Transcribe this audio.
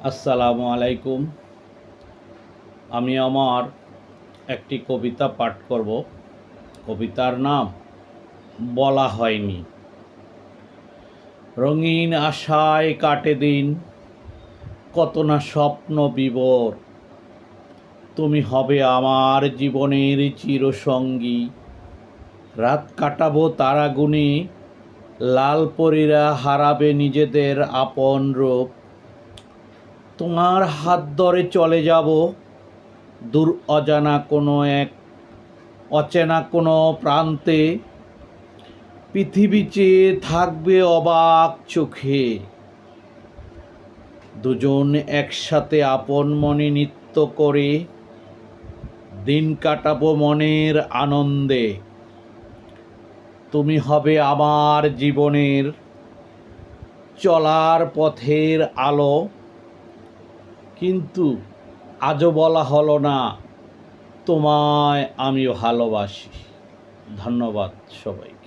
আসসালামু আলাইকুম। আমি আমার একটি কবিতা পাঠ করব। কবিতার নাম বলা হয়নি। রঙিন আশায় কাটে দিন, কত না স্বপ্ন বিভোর। তুমি হবে আমার জীবনের চিরসঙ্গী। রাত কাটাবো তারা গুনে, লাল পরীরা হারাবে নিজেদের আপন রূপ। তোমার হাত ধরে চলে যাব দূর অচেনা কোনো প্রান্তে। পৃথিবী চেয়ে থাকবে অবাক চোখে। দুজন একসাথে আপন মনে নৃত্য করে দিন কাটাবো মনের আনন্দে। তুমি হবে আমার জীবনের চলার পথের আলো। কিন্তু আজও বলা হলো না তোমায় আমি ভালোবাসি। ধন্যবাদ সবাইকে।